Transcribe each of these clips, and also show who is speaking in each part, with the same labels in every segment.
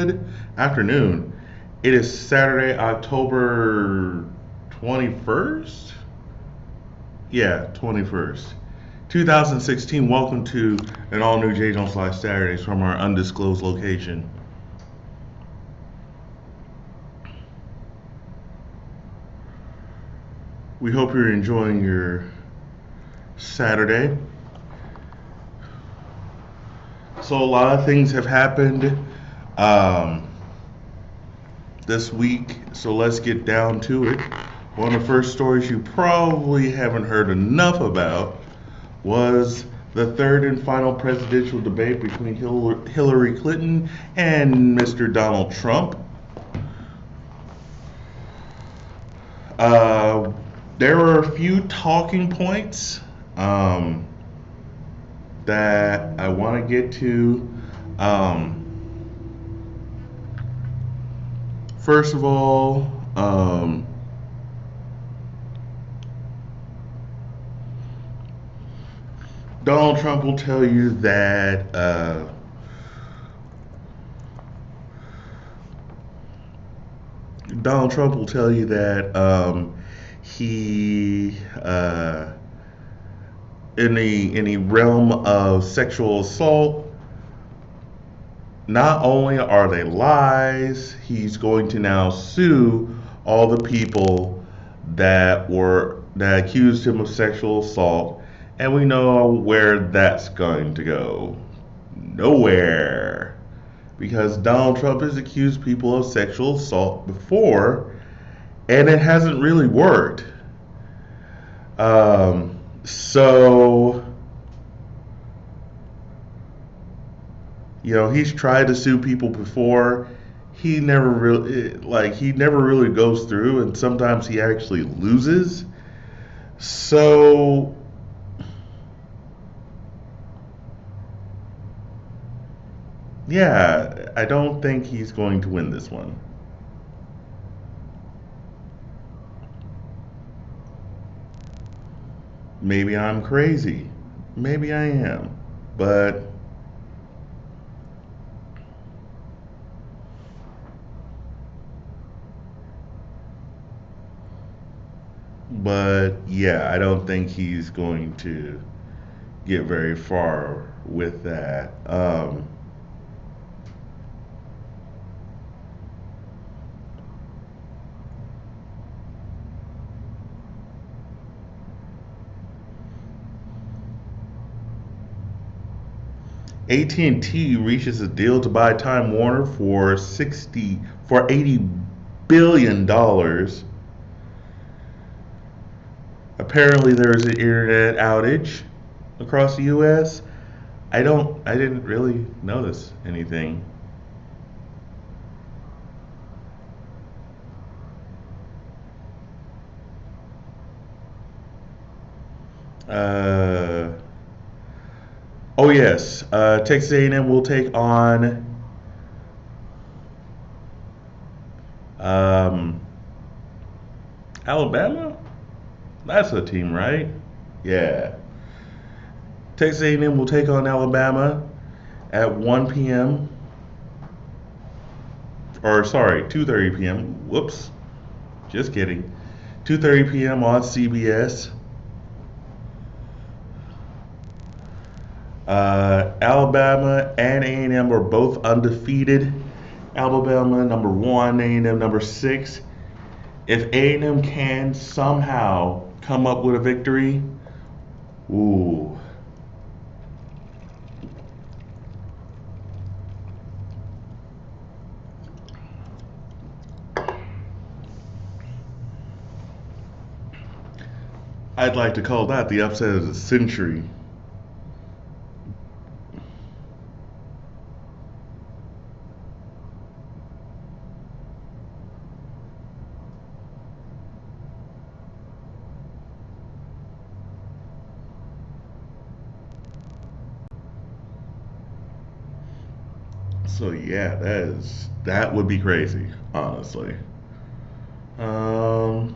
Speaker 1: Good afternoon. It is Saturday, October 21st? Yeah, 21st. 2016. Welcome to an all new J Jones Live Saturdays from our undisclosed location. We hope you're enjoying your Saturday. So, a lot of things have happened um, this week, so let's get down to it. One of the first stories you probably haven't heard enough about was the third and final presidential debate between Hillary Clinton and Mr. Donald Trump. Uh, there were a few talking points that I want to get to. First of all, Donald Trump will tell you that he in the realm of sexual assault, not only are they lies, he's going to now sue all the people that accused him of sexual assault, and we know where that's going to go. Nowhere. Because Donald Trump has accused people of sexual assault before, and it hasn't really worked. So, he's tried to sue people before. He never really goes through, and sometimes he actually loses. So, yeah, I don't think he's going to win this one. Maybe I'm crazy. Maybe I am. But yeah, I don't think he's going to get very far with that. AT&T reaches a deal to buy Time Warner for $80 billion. Apparently there's an internet outage across the US. I didn't really notice anything. Uh oh yes, Texas A&M will take on um Alabama. That's a team, right? Yeah. Texas A&M will take on Alabama at 1 p.m. Or sorry, 2:30 p.m. Whoops. Just kidding. 2:30 p.m. on CBS. Alabama and A&M are both undefeated. Alabama number 1, A&M number 6. If A&M can somehow come up with a victory, ooh. I'd like to call that the upset of the century. So yeah, that would be crazy, honestly. Um,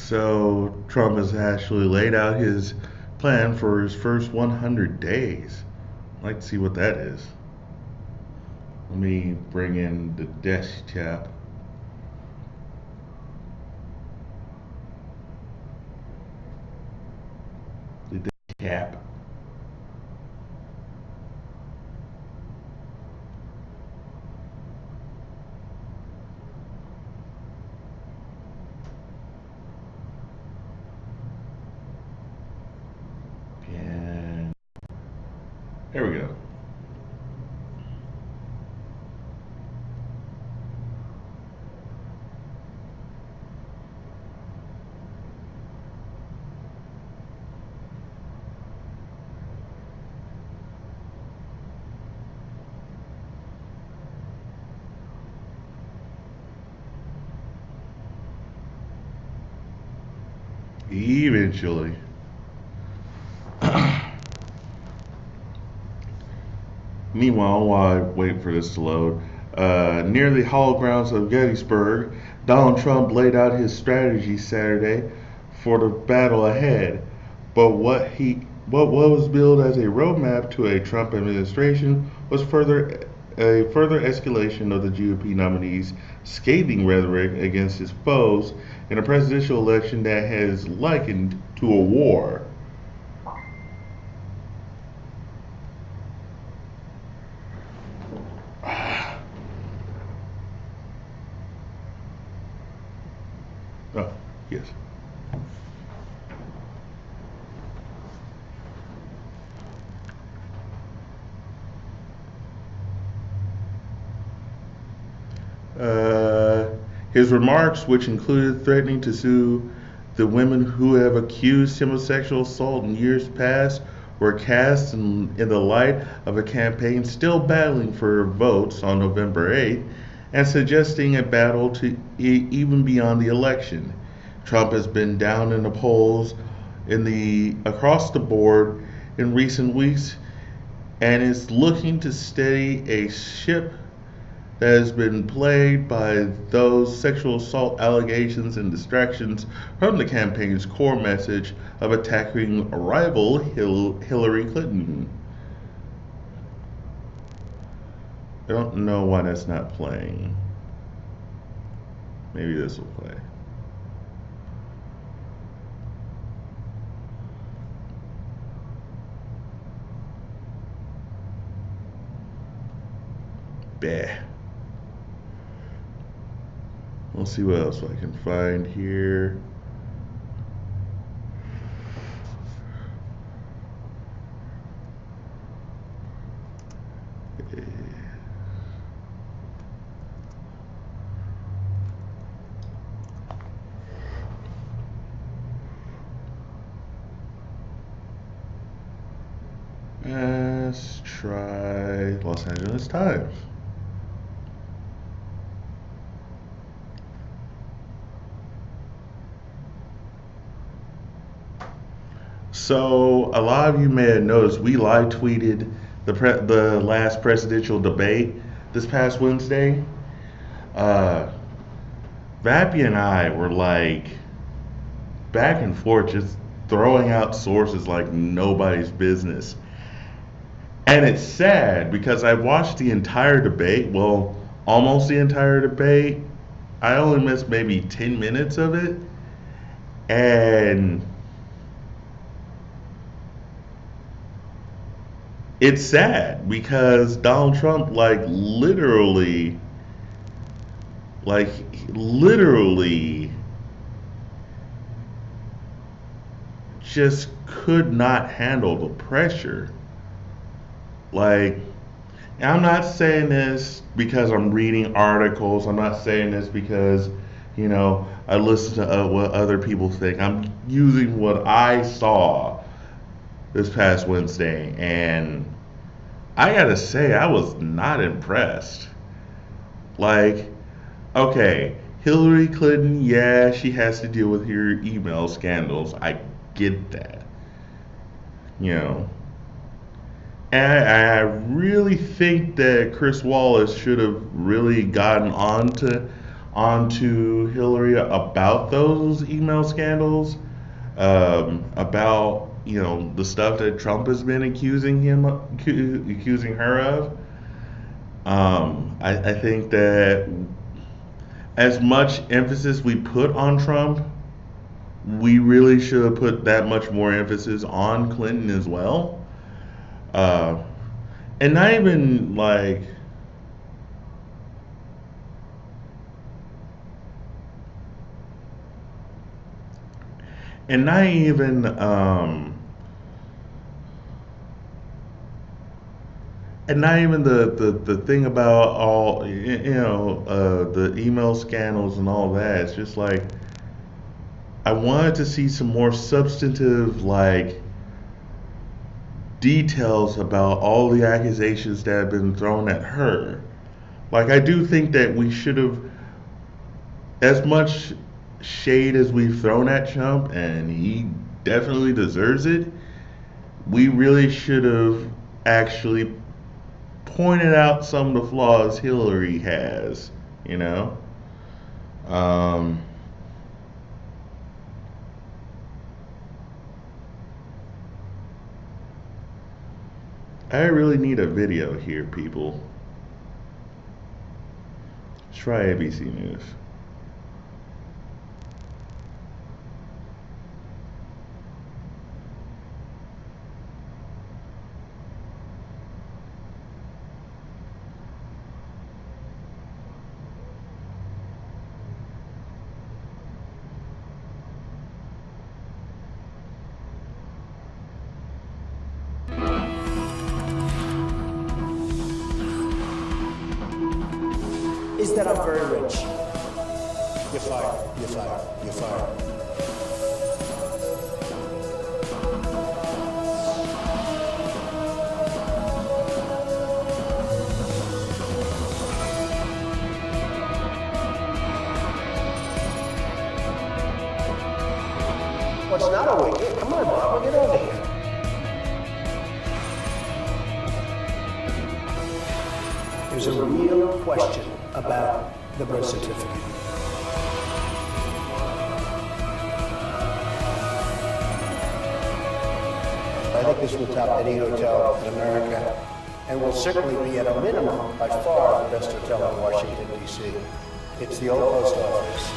Speaker 1: So Trump has actually laid out his plan for his first 100 days. I'd like to see what that is. Let me bring in the desktop. The desktop. And there we go. Eventually. Meanwhile, while I wait for this to load, near the hallowed grounds of Gettysburg, Donald Trump laid out his strategy Saturday for the battle ahead. But what was billed as a roadmap to a Trump administration was a further escalation of the GOP nominee's scathing rhetoric against his foes in a presidential election that has likened to a war. Oh, yes. Uh, his remarks, which included threatening to sue the women who have accused him of sexual assault in years past, were cast in the light of a campaign still battling for votes on November 8th and suggesting a battle to even beyond the election. Trump has been down in the polls across the board in recent weeks and is looking to steady a ship that has been plagued by those sexual assault allegations and distractions from the campaign's core message of attacking rival Hillary Clinton. I don't know why that's not playing. Maybe this will play. Bah. Let's see what else I can find here. Let's try Los Angeles Times. So a lot of you may have noticed we live tweeted the last presidential debate this past Wednesday. Vappy and I were like back and forth, just throwing out sources like nobody's business. And it's sad because I watched the entire debate, well, almost the entire debate. I only missed maybe 10 minutes of it. And it's sad because Donald Trump literally just could not handle the pressure. Like, and I'm not saying this because I'm reading articles. I'm not saying this because, I listen to what other people think. I'm using what I saw this past Wednesday, and I gotta say, I was not impressed. Like, okay, Hillary Clinton, yeah, she has to deal with her email scandals. I get that. And I really think that Chris Wallace should have really gotten onto Hillary about those email scandals, about the stuff that Trump has been accusing her of. I think that as much emphasis we put on Trump, we really should have put that much more emphasis on Clinton as well. Uh, and not even like, and not even, and not even the thing about all, the email scandals and all that. It's just like, I wanted to see some more substantive, like, details about all the accusations that have been thrown at her. Like, I do think that we should have, as much shade as we've thrown at Trump, and he definitely deserves it, we really should have actually pointed out some of the flaws Hillary has, you know? Um, I really need a video here, people. Let's try ABC News.
Speaker 2: Is that I'm very rich. You're fired, you're fired, you're fired. What's not a wicket? Come on, Bob, get over here. There's a real question about the birth certificate. I think this will top any hotel in America, and will certainly be at a minimum by far the best hotel in Washington, D.C. It's the old post office.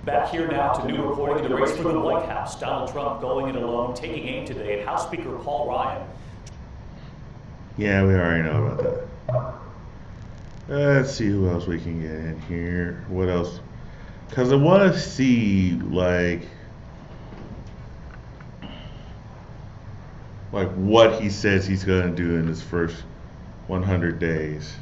Speaker 3: Back here now to new reporting in the race for the White House. Donald Trump going it alone, taking aim today at House Speaker Paul Ryan.
Speaker 1: Yeah, we already know about that. Let's see who else we can get in here. What else? Because I want to see, like what he says he's going to do in his first 100 days.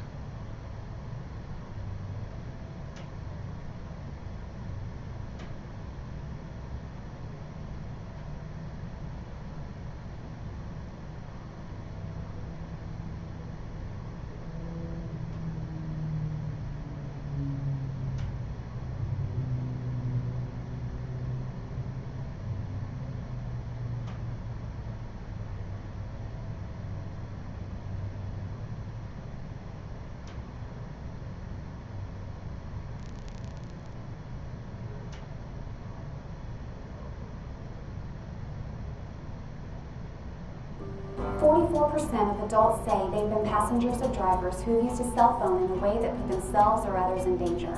Speaker 4: Percent of adults say they've been passengers of drivers who have used a cell phone in a way that put themselves or others in danger.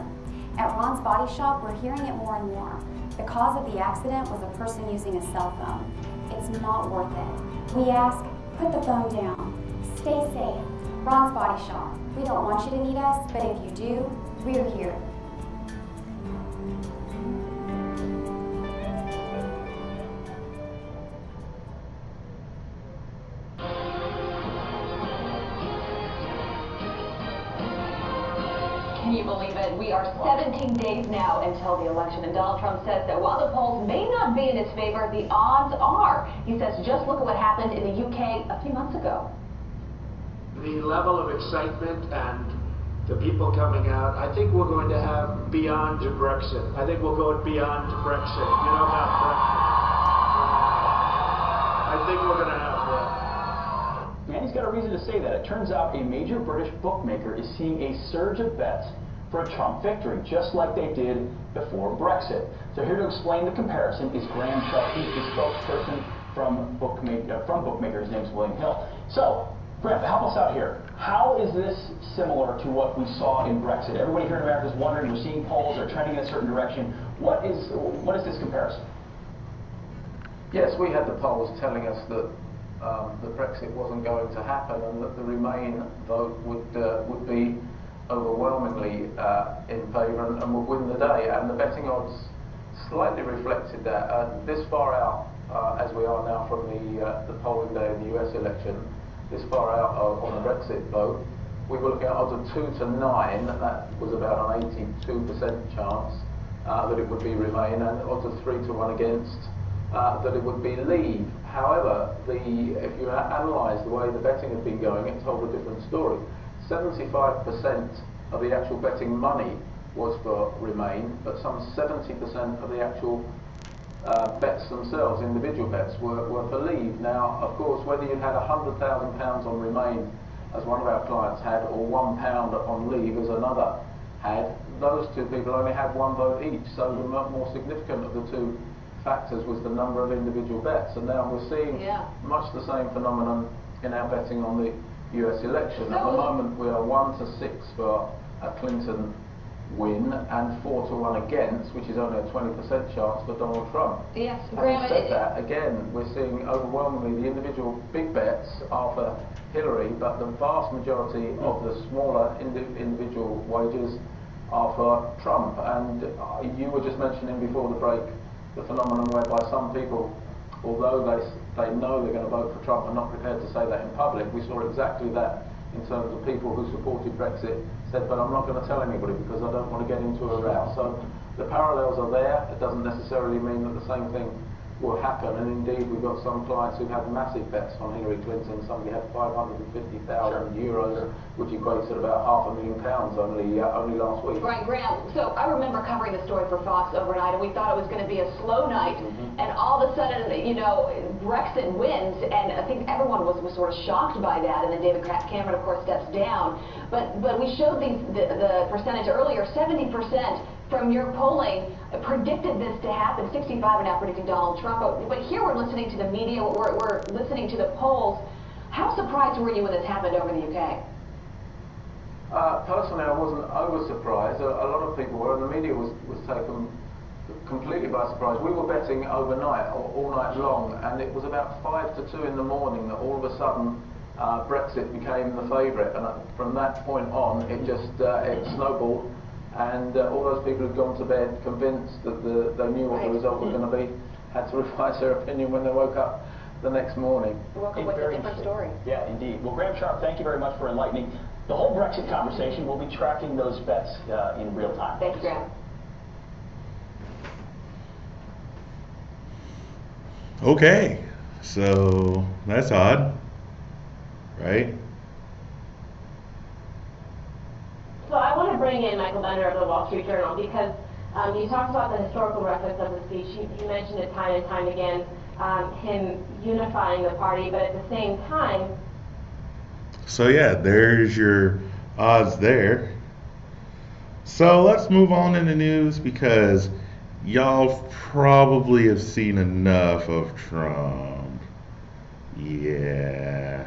Speaker 4: At Ron's Body Shop, we're hearing it more and more. The cause of the accident was a person using a cell phone. It's not worth it. We ask, put the phone down. Stay safe. Ron's Body Shop. We don't want you to need us, but if you do, we're here.
Speaker 5: Can you believe it? We are 17 days now until the election, and Donald Trump says that while the polls may not be in his favor, the odds are. He says, just look at what happened in the UK a few months ago.
Speaker 6: The level of excitement and the people coming out, I think we're going to have beyond Brexit. I think we'll go beyond Brexit. You know about Brexit. I think we're going to have
Speaker 3: And he's got a reason to say that. It turns out a major British bookmaker is seeing a surge of bets for a Trump victory, just like they did before Brexit. So here to explain the comparison is Graham Shutt. He's the spokesperson from Bookmaker. His name's William Hill. So, Graham, help us out here. How is this similar to what we saw in Brexit? Everybody here in America is wondering, we're seeing polls are trending in a certain direction. What is this comparison?
Speaker 7: Yes, we had the polls telling us that the Brexit wasn't going to happen and that the Remain vote would be overwhelmingly in favour and would win the day, and the betting odds slightly reflected that. This far out, as we are now from the polling day in the US election, this far out on the Brexit vote, we were looking at odds of 2 to 9. That was about an 82% chance that it would be Remain, and odds of 3 to 1 against that it would be Leave. However, if you analyse the way the betting had been going, it told a different story. 75% of the actual betting money was for Remain, but some 70% of the actual bets themselves, individual bets, were for Leave. Now, of course, whether you had £100,000 on Remain, as one of our clients had, or £1 on Leave, as another had, those two people only had one vote each. So the more significant of the two factors was the number of individual bets, and now we're seeing much the same phenomenon in our betting on the US election. At the moment we are 1 to 6 for a Clinton win and 4 to 1 against, which is only a 20% chance for Donald Trump.
Speaker 5: Yes,
Speaker 7: Having said that, again, we're seeing overwhelmingly the individual big bets are for Hillary, but the vast majority of the smaller individual wagers are for Trump. And you were just mentioning before the break the phenomenon whereby some people, although they know they're going to vote for Trump, are not prepared to say that in public. We saw exactly that in terms of people who supported Brexit said, but I'm not going to tell anybody because I don't want to get into a row. So the parallels are there. It doesn't necessarily mean that the same thing will happen, and indeed we've got some clients who had massive bets on Hillary Clinton. Somebody had 550,000 euros, which equates at about £500,000 only last week.
Speaker 5: Right, Graham. So I remember covering the story for Fox overnight, and we thought it was going to be a slow night, and all of a sudden, you know, Brexit wins, and I think everyone was sort of shocked by that, and then David Cameron, of course, steps down. But we showed the percentage earlier, 70% from your polling predicted this to happen. 65 are now predicting Donald Trump. But here we're listening to the media, we're listening to the polls. How surprised were you when this happened over the UK?
Speaker 7: Personally, I wasn't over surprised. A lot of people were, and the media was taken completely by surprise. We were betting overnight, all night long, and it was about 5 to 2 in the morning that all of a sudden Brexit became the favourite, and from that point on it just it snowballed, and all those people who'd gone to bed convinced that they knew what the result was going to be had to revise their opinion when they woke up the next morning.
Speaker 5: Woke up with a different story.
Speaker 3: Yeah, indeed. Well, Graham Sharp, thank you very much for enlightening the whole Brexit conversation. We'll be tracking those bets in real time.
Speaker 5: Thank you, Graham.
Speaker 1: Okay, so that's odd, right?
Speaker 8: So I want to bring in Michael Bender of the Wall Street Journal because you talked about the historical reference of the speech. He mentioned it time and time again, him unifying the party, but at the same time...
Speaker 1: So yeah, there's your odds there. So let's move on in the news because y'all probably have seen enough of Trump. Yeah.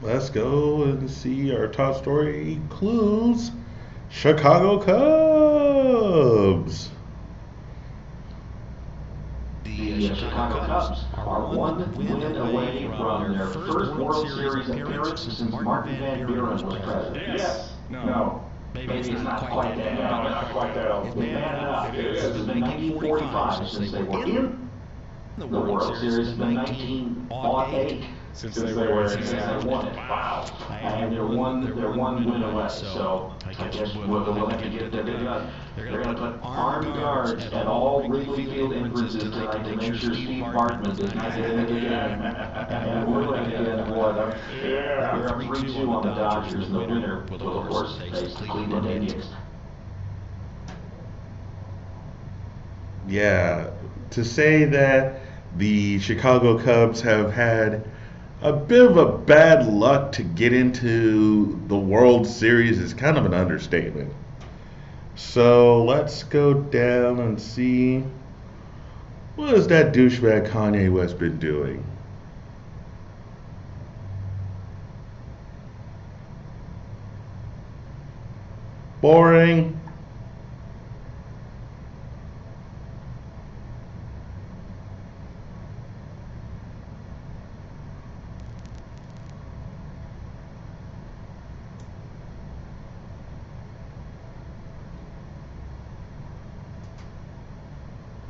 Speaker 1: Let's go and see our top story includes Chicago Cubs.
Speaker 9: The Chicago Cubs are one win away from their first World Series appearance since Martin Van Buren was president.
Speaker 10: Yes.
Speaker 9: No. Maybe it's not quite that.
Speaker 10: No, not quite that old.
Speaker 9: It's bad enough.
Speaker 10: It is.
Speaker 9: It's been 1945 since they were in the World Series. It's been 1908 since they won it.
Speaker 3: Wow. And they're one win away. So I guess we'll have to get they're going to put armed guards at all Wrigley Field entrances tonight to make sure Steve Bartman does not get in the game. And we're going to get what up 3-2 on the Dodgers. The winner will of course face the Cleveland Indians.
Speaker 1: Yeah, to say that the Chicago Cubs have had a bit of a bad luck to get into the World Series is kind of an understatement. So let's go down and see what has that douchebag Kanye West been doing. Boring.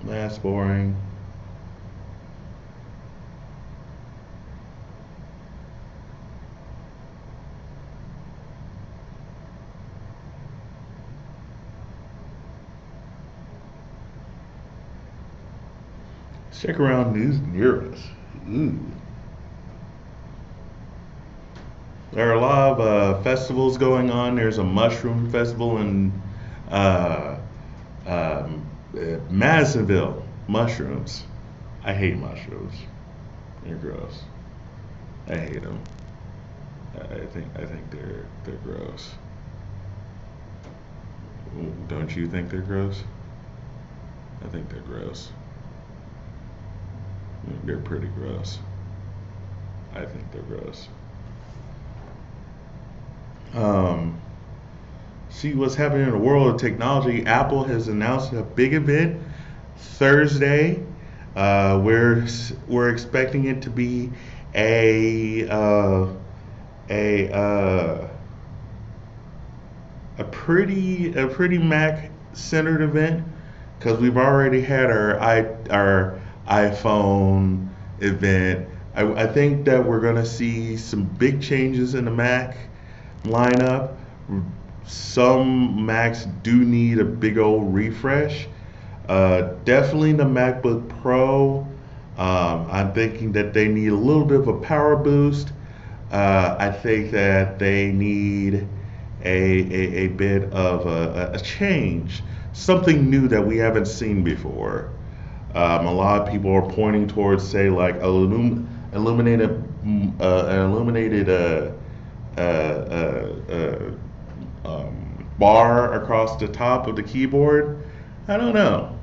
Speaker 1: That's boring. Let's check around news near us. Ooh. There are a lot of festivals going on. There's a mushroom festival in Madisonville. Mushrooms. I hate mushrooms. They're gross. I hate them. I think they're gross. Don't you think they're gross? I think they're gross. They're pretty gross. I think they're gross. See what's happening in the world of technology. Apple has announced a big event Thursday. We're expecting it to be a pretty Mac centered event, because we've already had our iPhone event. I think that we're gonna see some big changes in the Mac lineup. Some Macs do need a big old refresh. Definitely the MacBook Pro. I'm thinking that they need a little bit of a power boost. I think that they need a bit of a change, something new that we haven't seen before. A lot of people are pointing towards, say, like illuminated bar across the top of the keyboard. I don't know.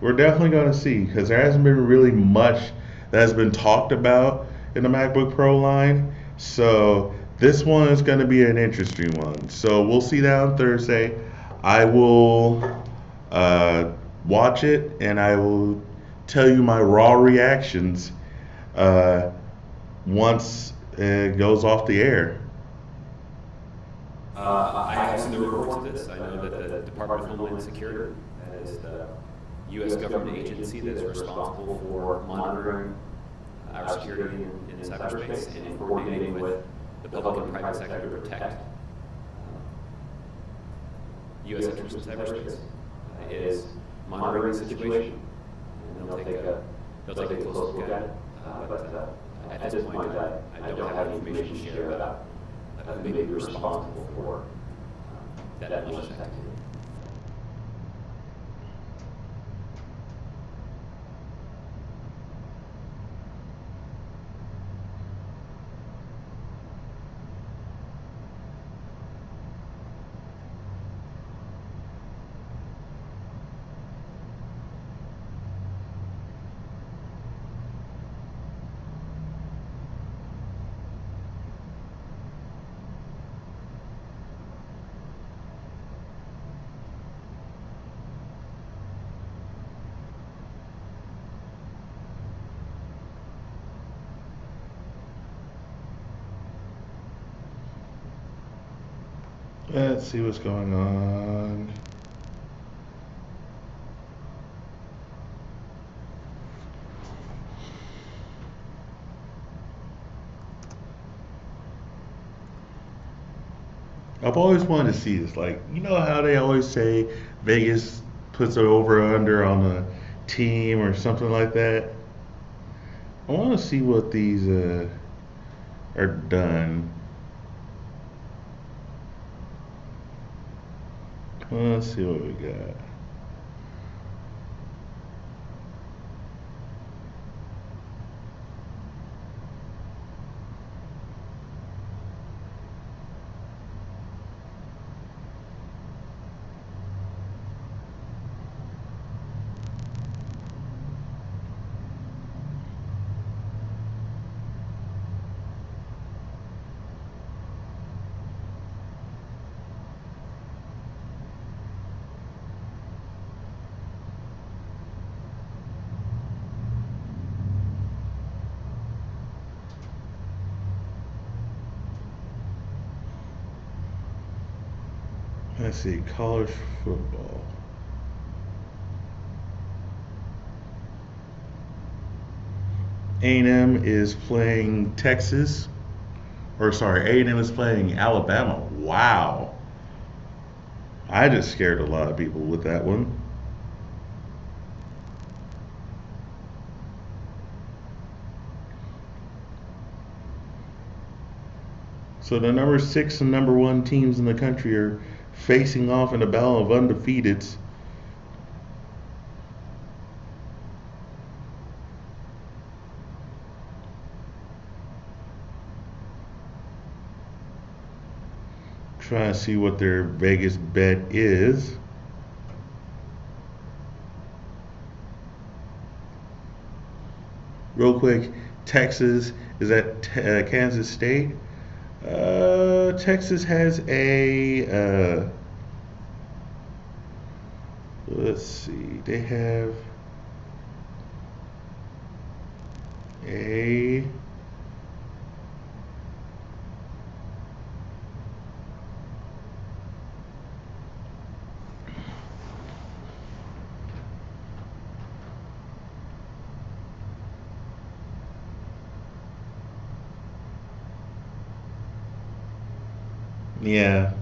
Speaker 1: We're definitely going to see, because there hasn't been really much that has been talked about in the MacBook Pro line. So this one is going to be an interesting one. So we'll see that on Thursday. I will watch it, and I will tell you my raw reactions once it goes off the air.
Speaker 10: I have seen the reports of this. I know that the Department of Homeland Security, that is the U.S. government agency that is responsible for monitoring our security in cyberspace and coordinating with the public and private sector to protect U.S. interests in cyberspace, is monitoring the situation. And they'll take a close look at it. But at this point, I don't have any information to share about who may be responsible for that malicious activity.
Speaker 1: Let's see what's going on. I've always wanted to see this. Like, you know how they always say Vegas puts an over or under on a team or something like that? I want to see what these are done. Let's see what we got. Let's see, college football. A&M is playing Texas, or sorry, A&M is playing Alabama. Wow. I just scared a lot of people with that one. So the number 6 and number 1 teams in the country are facing off in a battle of undefeateds. Trying to see what their Vegas bet is. Real quick, Texas is at Kansas State. Texas has a let's see, they have a yeah.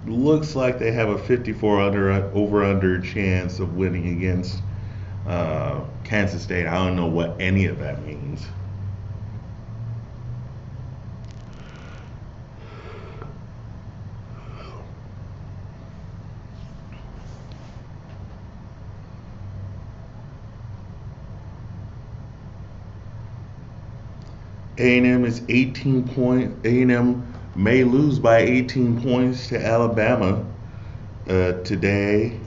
Speaker 1: Looks like they have a 54 over under chance of winning against Kansas State. I don't know what any of that means. A&M is 18 point. A&M may lose by 18 points to Alabama today.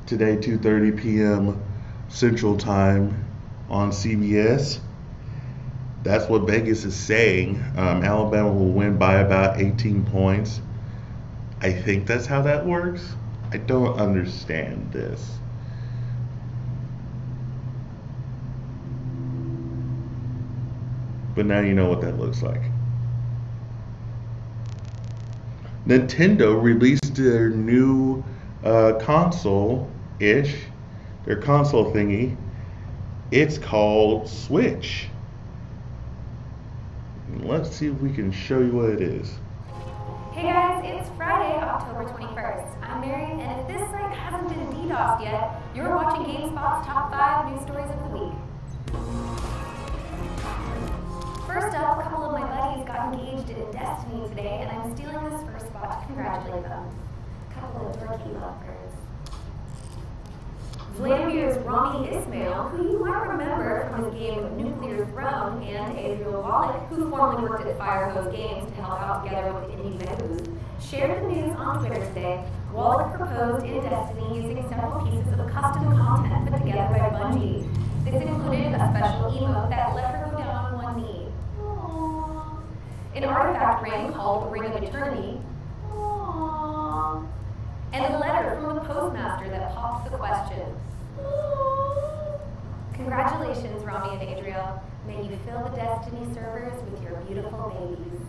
Speaker 1: Today, 2:30 p.m. Central Time on CBS. That's what Vegas is saying. Alabama will win by about 18 points. I think that's how that works. I don't understand this. But now you know what that looks like. Nintendo released their new console-ish, their console thingy. It's called Switch. Let's see if we can show you what it is.
Speaker 4: Hey guys, it's Friday, October 21st. I'm Mary, and if this site hasn't been DDoSed yet, you're watching GameSpot's Top 5 News Stories of the Week. First up, a couple of my buddies got engaged in Destiny today, and I'm stealing this first spot to congratulate them. A couple of dorky lovebirds. Vladmir's Rami Ismail, who you might remember from his game Nuclear Throne, and Adriel Wallach, who formerly worked at Firehose Games to help out together with the Indie Megaboost, shared the news on Twitter today. Wallach proposed in Destiny using several pieces of custom content put together by Bungie. This included a special emote that let her go down on one knee. Aww. An artifact ring called Ring of Eternity. Aww. And a letter from the postmaster that popped the question. Aww. Congratulations, Rami and Adriel. May you fill the Destiny servers with your beautiful babies.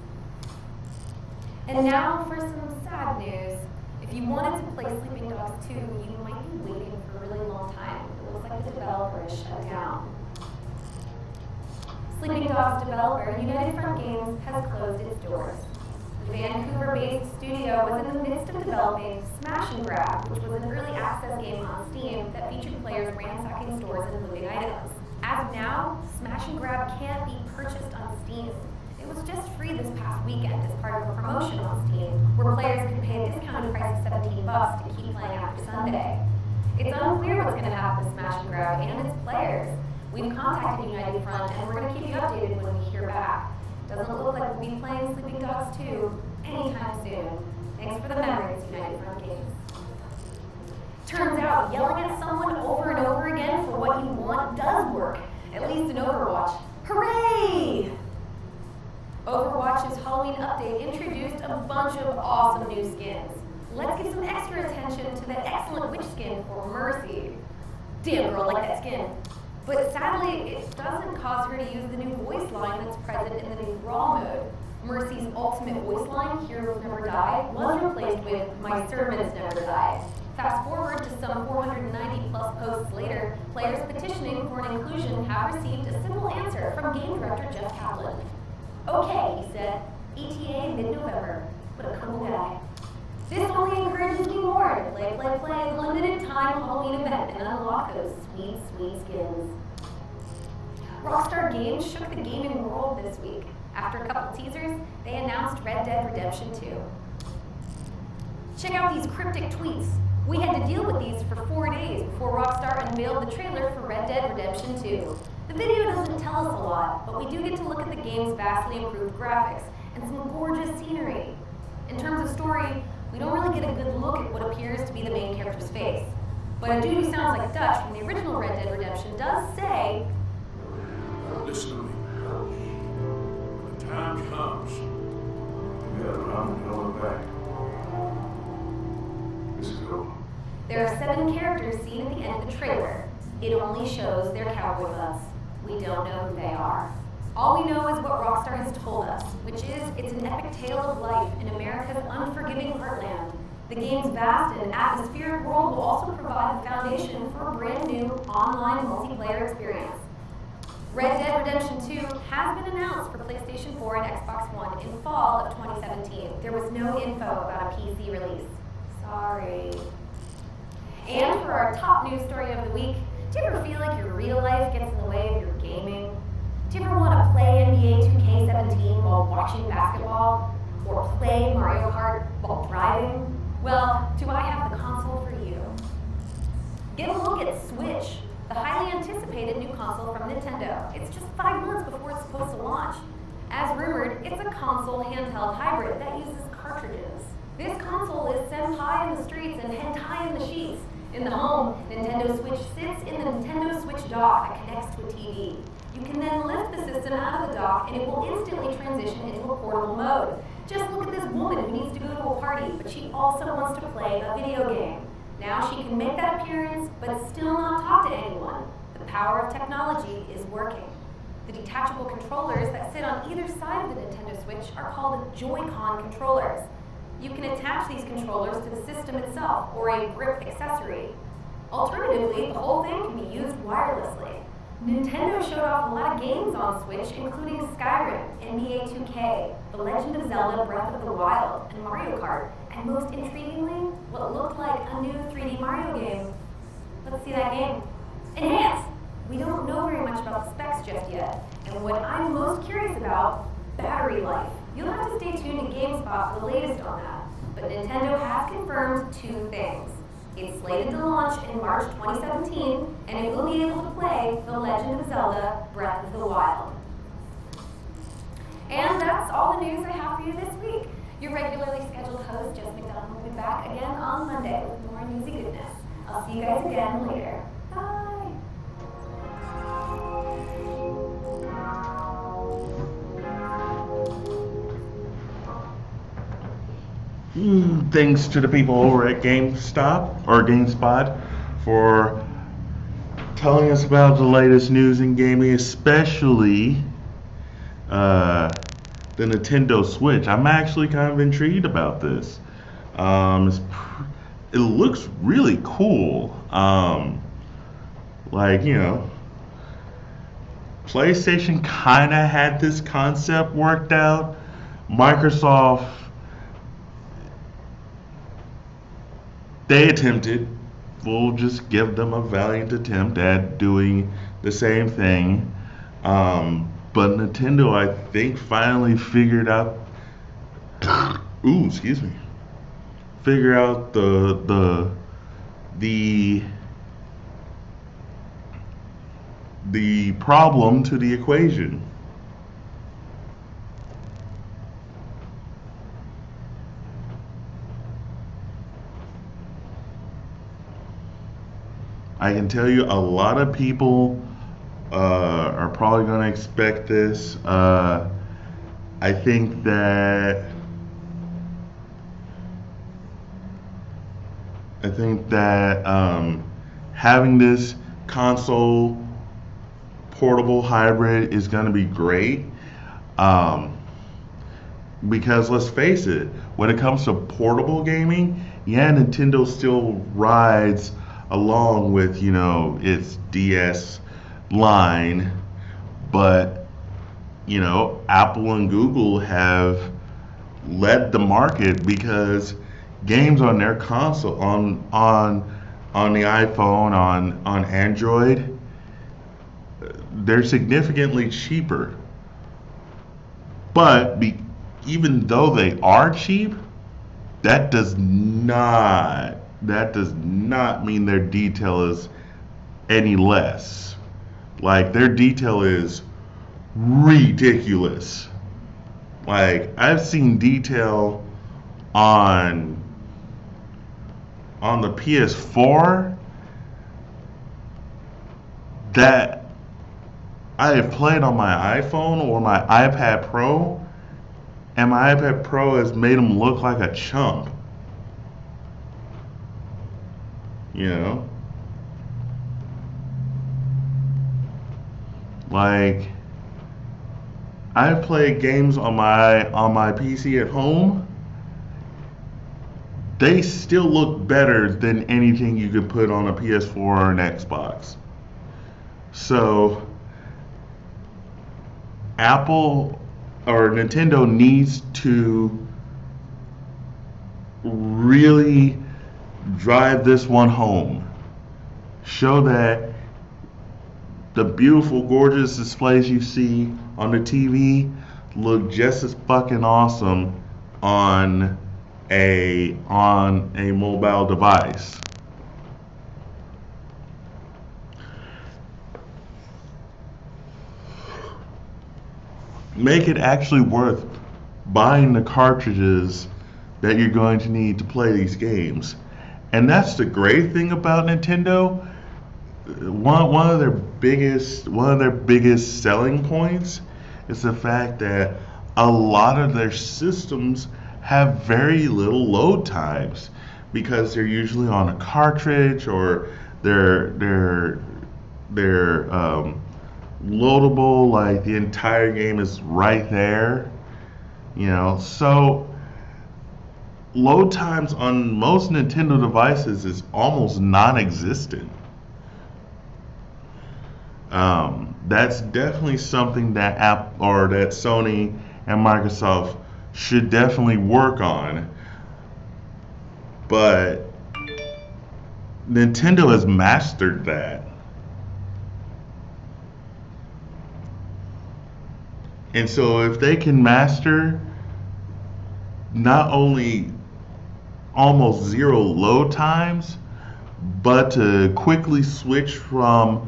Speaker 4: And now for some sad news. If If you wanted to play Sleeping Dogs 2, you might be waiting for a really long time. It looks like the developer is shut down. Sleeping Dogs developer United Front Games has closed its doors. The Vancouver-based studio was in the midst of developing Smash and Grab, which was an early access game on Steam that featured players ransacking stores and looting items. As of now, Smash and Grab can't be purchased on Steam. It was just free this past weekend as part of a promotion on Steam, where players could pay a discounted price of $17 to keep playing after Sunday. It's unclear what's going to happen to Smash and Grab and its players. We've contacted United Front, and we're going to keep you updated when we hear back. Doesn't look like we'll be playing Sleeping Dogs 2 anytime soon. Thanks for the memories, United Front Games. Turns out, yelling at someone over and over again for what you want does work, at least in Overwatch. Hooray! Overwatch's Halloween update introduced a bunch of awesome new skins. Let's give some extra attention to the excellent witch skin for Mercy. Damn girl, like that skin. But sadly, it doesn't cause her to use the new voice line that's present in the new Raw mode. Mercy's ultimate voice line, Heroes Never Die, was replaced with My Servants Never Die. Fast forward to some 490 plus posts later, players petitioning for an inclusion have received a simple answer from game director Jeff Kaplan. Okay, he said, ETA mid-November, but a cool guy. This only encourages me more to play the limited time Halloween event and unlock those sweet, sweet skins. Rockstar Games shook the gaming world this week. After a couple teasers, they announced Red Dead Redemption 2. Check out these cryptic tweets. We had to deal with these for 4 days before Rockstar unveiled the trailer for Red Dead Redemption 2. The video doesn't tell us a lot, but we do get to look at the game's vastly improved graphics and some gorgeous scenery. In terms of story, we don't really get a good look at what appears to be the main character's face. But a dude who sounds like Dutch from the original Red Dead Redemption does say,
Speaker 11: listen to me, pals. When the time comes, we gotta run and go back. Let's go.
Speaker 4: There are 7 characters seen at the end of the trailer. It only shows their cowboy butts. We don't know who they are. All we know is what Rockstar has told us, which is it's an epic tale of life in America's unforgiving heartland. The game's vast and atmospheric world will also provide the foundation for a brand new online multiplayer experience. Red Dead Redemption 2 has been announced for PlayStation 4 and Xbox One in fall of 2017. There was no info about a PC release. Sorry. And for our top news story of the week, do you ever feel like your real life gets in the way of your gaming? Do you ever want to play NBA 2K17 while watching basketball? Or play Mario Kart while driving? Well, do I have the console for you? Get a look at Switch, the highly anticipated new console from Nintendo. It's just 5 months before it's supposed to launch. As rumored, it's a console handheld hybrid that uses cartridges. This console is senpai in the streets and hentai in the sheets. In the home, Nintendo Switch sits in the Nintendo Switch dock that connects to a TV. You can then lift the system out of the dock and it will instantly transition into a portable mode. Just look at this woman who needs to go to a party, but she also wants to play a video game. Now she can make that appearance, but still not talk to anyone. The power of technology is working. The detachable controllers that sit on either side of the Nintendo Switch are called Joy-Con controllers. You can attach these controllers to the system itself or a grip accessory. Alternatively, the whole thing can be used wirelessly. Nintendo showed off a lot of games on Switch, including Skyrim, NBA 2K, The Legend of Zelda Breath of the Wild, and Mario Kart, and most intriguingly, what looked like a new 3D Mario game. Let's see that game. Enhance! We don't know very much about the specs just yet, and what I'm most curious about, battery life. You'll have to stay tuned to GameSpot for the latest on that, but Nintendo has confirmed 2 things. It's slated to launch in March 2017, and it will be able to play The Legend of Zelda Breath of the Wild. And that's all the news I have for you this week. Your regularly scheduled host, Jess McDonald, will be back again on Monday with more newsy goodness. I'll see you guys again later. Bye!
Speaker 1: Thanks to the people over at GameSpot for telling us about the latest news in gaming, especially the Nintendo Switch. I'm actually kind of intrigued about this. It looks really cool. Like, PlayStation kind of had this concept worked out. Microsoft, they attempted. We'll just give them a valiant attempt at doing the same thing. But Nintendo, I think, finally figured out. Ooh, excuse me. Figure out the problem to the equation. I can tell you a lot of people are probably going to expect this. I think that having this console portable hybrid is going to be great. Because let's face it, when it comes to portable gaming, yeah, Nintendo still rides along with, its DS line, but, Apple and Google have led the market because games on their console, on the iPhone, on Android, they're significantly cheaper. But even though they are cheap, that does not mean their detail is any less. Like, their detail is ridiculous. Like, I've seen detail on the PS4 that I have played on my iPhone or my iPad Pro, and my iPad Pro has made them look like a chump. Like, I play games on my PC at home. They still look better than anything you could put on a PS4 or an Xbox. So Apple or Nintendo needs to really drive this one home. Show that the beautiful, gorgeous displays you see on the TV look just as fucking awesome on a mobile device. Make it actually worth buying the cartridges that you're going to need to play these games. And that's the great thing about Nintendo. One of their biggest selling points is the fact that a lot of their systems have very little load times because they're usually on a cartridge or they're loadable, like the entire game is right there, so load times on most Nintendo devices is almost non-existent. That's definitely something that that Sony and Microsoft should definitely work on. But Nintendo has mastered that. And so if they can master not only almost zero load times, but to quickly switch from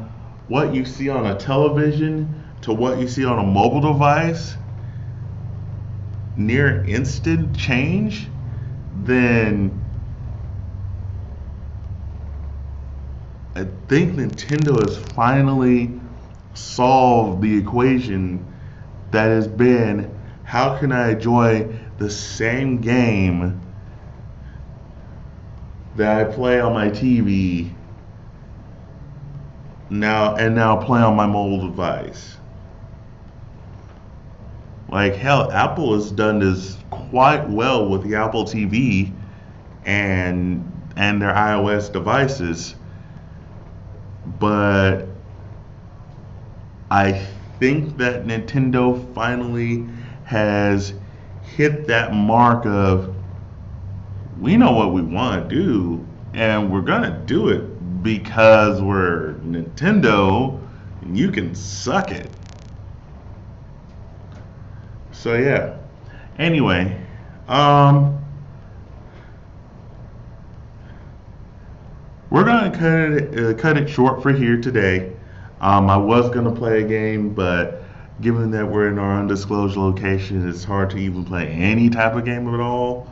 Speaker 1: what you see on a television to what you see on a mobile device, near instant change, then I think Nintendo has finally solved the equation that has been, how can I enjoy the same game that I play on my TV now play on my mobile device? Like, hell, Apple has done this quite well with the Apple TV, and their iOS devices. But I think that Nintendo finally has hit that mark of, we know what we want to do, and we're gonna do it because we're Nintendo and you can suck it. So yeah. Anyway, we're gonna cut it short for here today. I was gonna play a game, but given that we're in our undisclosed location, it's hard to even play any type of game at all.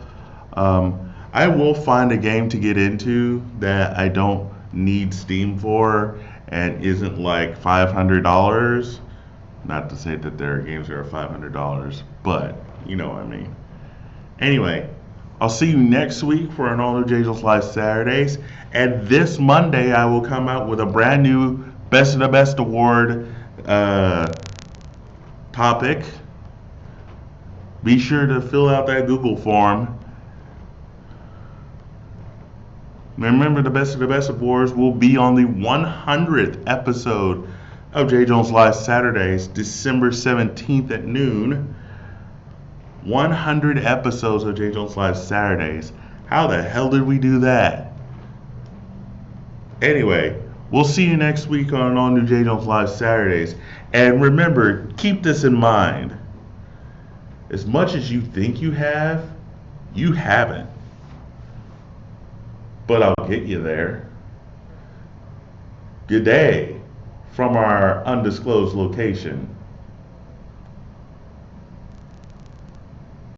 Speaker 1: I will find a game to get into that I don't need Steam for and isn't like $500. Not to say that there are games that are $500, but you know what I mean. Anyway, I'll see you next week for an all-new JJ's Live Saturdays. And this Monday, I will come out with a brand new Best of the Best Award topic. Be sure to fill out that Google form. Remember, the Best of the Best Awards will be on the 100th episode of J. Jones Live Saturdays, December 17th at noon. 100 episodes of J. Jones Live Saturdays. How the hell did we do that? Anyway, we'll see you next week on all new J. Jones Live Saturdays. And remember, keep this in mind. As much as you think you have, you haven't. But I'll get you there. Good day from our undisclosed location.